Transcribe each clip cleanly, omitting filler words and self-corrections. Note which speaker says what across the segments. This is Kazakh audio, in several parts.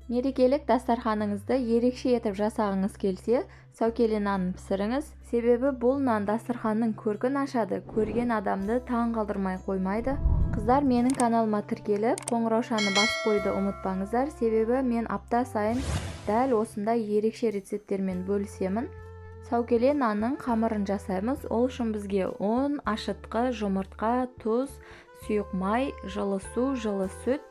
Speaker 1: Мерекелік дастарханыңызды ерекше етіп жасағыңыз келсе, сәукеле нанын пісіріңіз. Себебі бұл нан дастарханның көркін ашады, көрген адамды таң қалдырмай қоймайды. Қыздар, менің каналыма тіркеліп, қоңыраушаны басып қойды ұмытпаңыздар, себебі мен апта сайын дәл осындай ерекше рецепттермен бөлісемін. Сәукеле нанның қамырын жасаймыз. Ол үшін бізге ұн, ашытқы, жұмыртқа, тұз, сұйық май, жылы су, жылы сүт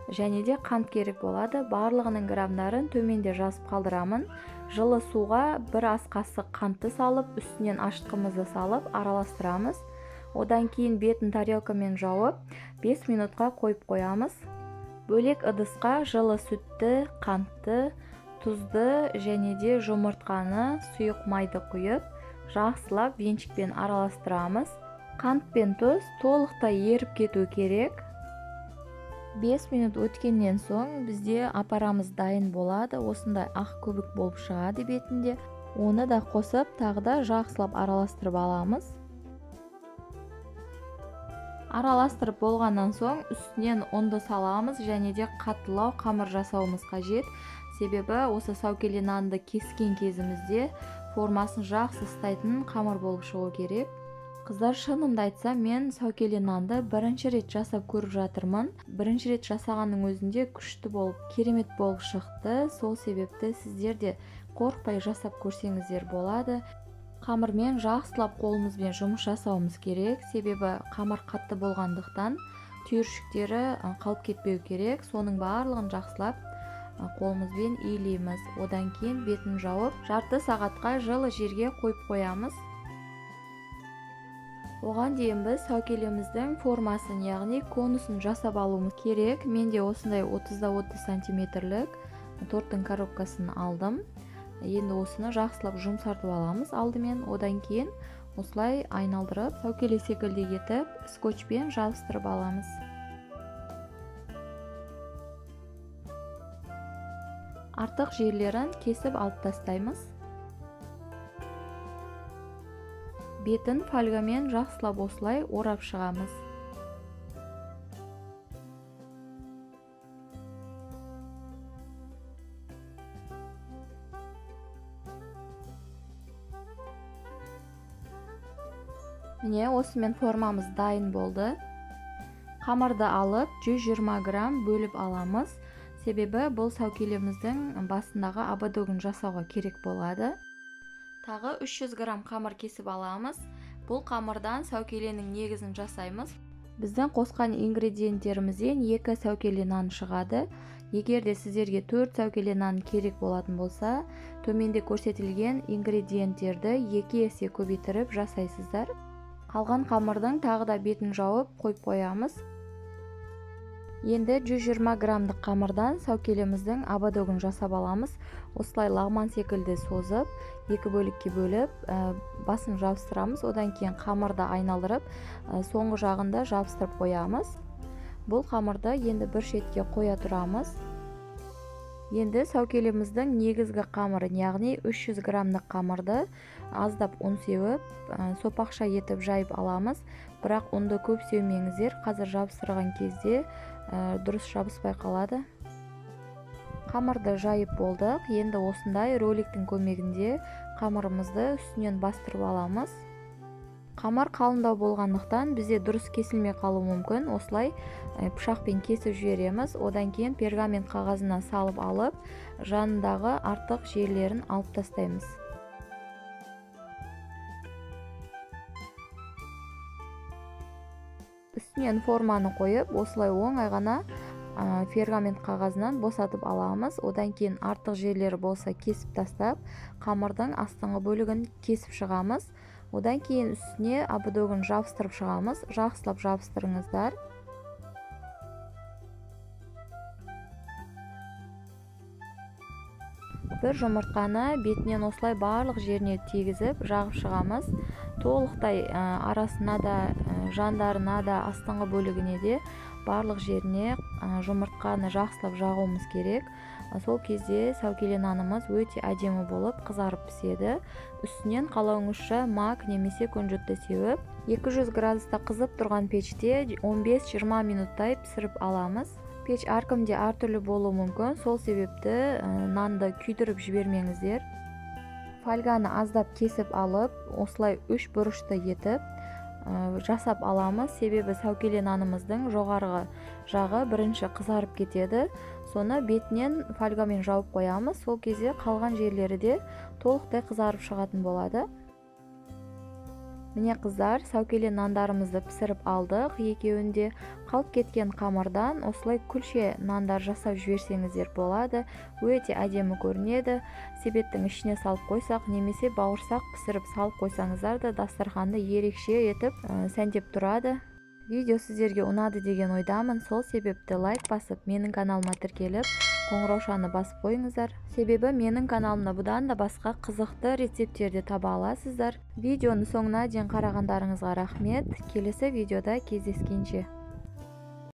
Speaker 1: және де қант керек болады. Барлығының грамдарын төменде жазып қалдырамын. Жылы суға 1 ас қасық қантты салып, үстінен ашытқымызды салып араластырамыз. Одан кейін бетін тарелкамен жауып 5 минутқа қойып қоямыз. Бөлек ыдысқа жылы сүтті, қантты, тұзды және де жұмыртқаны, сұйық майды құйып, жақсылап венчикпен араластырамыз. Қант пен тұз толықтай еріп кету керек. 5 минут өткеннен соң бізде апарамыз дайын болады. Осындай ақ көбік болып шығады бетінде. Оны да қосып, тағы да жақсылап араластырып аламыз. Араластырып болғаннан соң үстінен ұнды саламыз және де қаттылау қамыр жасауымыз қажет. Себебі осы сәукеле нанды кескен кезімізде формасын жақсы ұстайтын қамыр болып шығу керек. Қыздар, шынымды айтсам, мен сәукеле нанды бірінші рет жасап көріп жатырмын. Бірінші рет жасағанның өзінде күшті болып, керемет болып шықты. Сол себепті сіздер де қорықпай жасап көрсеңіздер болады. Қамырмен жақсылап қолымызбен жұмыс жасауымыз керек. Себебі қамыр қатты болғандықтан түйіршіктері қалып кетпеу керек. Соның барлығын жақсылап қолымызбен иілейміз. Одан кейін бетін жауып, жарты сағатқа жылы жерге қойып қоямыз. Оған дейін біз сәукелеміздің формасын, яғни конусын жасап алуымыз керек. Мен де осындай 30-30 сантиметрлік торттың коробкасын алдым. Енді осыны жақсылап жұмсартып аламыз алдымен. Одан кейін осылай айналдырып, сәукеле секілді етіп, скотчпен жабыстырып аламыз. Артық жерлерін кесіп алып тастаймыз. Бетін фольгамен жақсылап осылай орап шығамыз. Міне, осымен формамыз дайын болды. Қамырды алып 120 грамм бөліп аламыз. Себебі бұл сәукелеміздің басындағы ободогын жасауға керек болады. Тағы 300 грамм қамыр кесіп аламыз. Бұл қамырдан сәукеленің негізін жасаймыз. Біздің қосқан ингредиенттерімізден 2 сәукеле нан шығады. Егер де сіздерге 4 сәукеле нан керек болатын болса, төменде көрсетілген ингредиенттерді 2 есе көбейтіріп жасайсыздар. Қалған қамырдың тағы да бетін жауып қойып қоямыз. Енді 120 граммдық қамырдан сәукелеміздің ободогын жасап аламыз. Осылай лагман секілді созып, 2 бөлікке бөліп, басын жабыстырамыз. Одан кейін қамырды айналдырып, соңғы жағында жабыстырып қоямыз. Бұл қамырды енді бір шетке қоя тұрамыз. Енді сәукелеміздің негізгі қамырын, яғни 300 граммдық қамырды аздап ұн сеуіп, сопақша етіп жайып аламыз. Бірақ ұнды көп сеумеңіздер, қазір жабыстырған кезде дұрыс жабыспай қалады. Қамырды жайып болдық. Енді осындай роликтің көмегінде қамырымызды үстінен бастырып аламыз. Қамыр қалыңдау болғандықтан бізде дұрыс кесілмей қалуы мүмкін. Осылай пышақпен кесіп жібереміз. Одан кейін пергамент қағазына салып алып, жанындағы артық жерлерін алып тастаймыз. Үстінен форманы қойып, осылай оңай ғана пергамент қағазынан босатып аламыз. Одан кейін артық жерлері болса кесіп тастап, қамырдың астыңғы бөлігін кесіп шығамыз. Одан кейін үстіне ободогын жабыстырып шығамыз. Жақсылап жабыстырыңыздар. Бір жұмыртқаны бетінен осылай барлық жеріне тегізіп жағып шығамыз. Толықтай арасына да, жандарына да, астыңғы бөлігіне де барлық жеріне жұмыртқаны жақсылап жағуымыз керек. Сол кезде сәукеле нанымыз өте әдемі болып қызарып піседі. Үстінен қалауыңызша мак немесе күнжітті сеуіп, 200 градуста қызып тұрған пеште 15-20 минуттай пісіріп аламыз. Печ әркімде әртүрлі болуы мүмкін, сол себепті нанды күйдіріп жібермеңіздер. Фольганы аздап кесіп алып, осылай 3 бұрышты етіп жасап аламыз. Себебі сәукеле нанымыздың жоғарғы жағы бірінші қызарып кетеді. Соны бетінен фольгамен жауып қоямыз. Сол кезде қалған жерлері де толықтай қызарып шығатын болады. Міне қыздар, сәукеле нандарымызды пісіріп алдық. Екеуінде қалып кеткен қамырдан осылай күлше нандар жасап жіберсеңіздер болады. Өте әдемі көрінеді. Себеттің ішіне салып қойсақ, немесе бауырсақ пісіріп салып қойсаңыздар да дастарханды ерекше етіп сәндеп тұрады. Видео сіздерге ұнады деген ойдамын. Сол себепті лайк басып, менің каналыма тіркеліп, қоңыраушаны басып қойыңыздар. Себебі менің каналымда бұдан да басқа қызықты рецепттерді таба аласыздар. Видеоны соңына дейін қарағандарыңызға рахмет. Келесі видеода кездескенше.